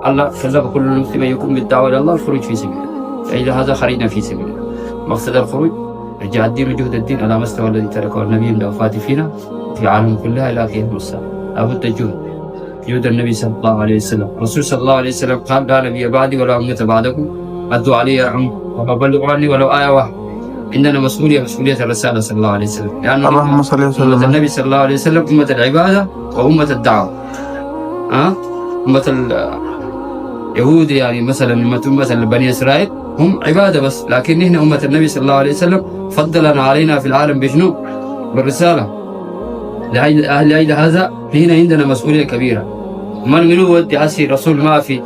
الله كلف كل مسلم يقوم بالدعوة إلى الله والخروج في سبيله، فإذا هذا خرجنا في سبيله. مقصد الخروج رجاء الدين وجهد الدين على مستوى الذي تركه النبي من الوفاة فينا في العالم كلها إلى قيام الساعة. لابد جهد النبي صلى الله عليه وسلم. الرسول صلى الله عليه وسلم قال: لا نبي بعدي ولا أمة بعدكم، أدوا علي وبلغوا عني ولو آية واحدة. عندنا مسؤولية الرسالة صلى الله عليه وسلم، لأن اللهم صل وسلم. أمة النبي صلى الله عليه وسلم أمة العبادة وأمة الدعوة. أمة اليهود يعني مثلا مثل بني إسرائيل هم عبادة بس، لكن نحن أمة النبي صلى الله عليه وسلم فضلنا علينا في العالم بشنو؟ بالرسالة. لأجل هذا هنا عندنا مسؤولية كبيرة. من ودي هسي رسول ما في،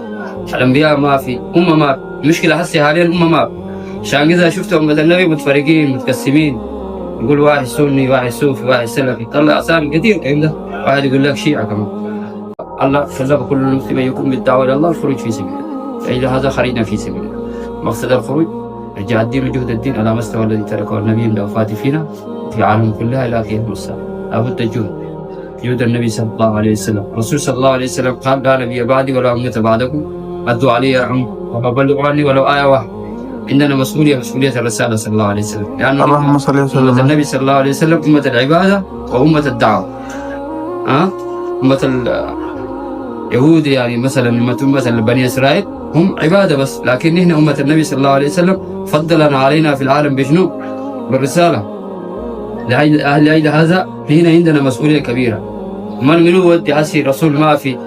الأنبياء ما في، أمة ما في. المشكلة هسي حاليا الأمة ما في. عشان كذا شفتوا أمة النبي متفرقين متقسمين، يقول واحد سني واحد صوفي واحد سلفي، طلع أسامي كثير عنده، واحد يقول لك شيعة كمان. الله كلف كل مسلم يقوم بالدعوة إلى الله والخروج في سبيله، فإذا هذا خرجنا في سبيله. مقصد الخروج رجاء الدين وجهد الدين على مستوى الذي تركه النبي من الوفاة فينا في العالم كلها إلى قيام الساعة. لابد جهد النبي صلى الله عليه وسلم. الرسول صلى الله عليه وسلم قال: لا نبي بعدي ولا أمة بعدكم، أدوا علي وبلغوا عني ولو آية واحدة. عندنا مسؤولية الرسالة صلى الله عليه وسلم، لأن اللهم صل وسلم. أمة النبي صلى الله عليه وسلم أمة العبادة وأمة الدعوة. أمة اليهود يعني مثلا بني إسرائيل هم عبادة بس، لكن نحن أمة النبي صلى الله عليه وسلم فضلنا علينا في العالم بشنو؟ بالرسالة. لأجل هذا هنا عندنا مسؤولية كبيرة. من ودي هسي رسول ما في،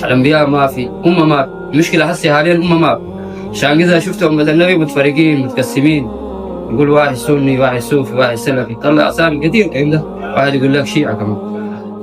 الأنبياء ما في، أمة ما في. المشكلة هسي حاليا الأمة ما في. عشان كذا شفتوا أمة النبي متفرقين متقسمين، يقول واحد سني واحد صوفي واحد سلفي، طلع أسامي كثير عنده، واحد يقول لك شيعة كمان.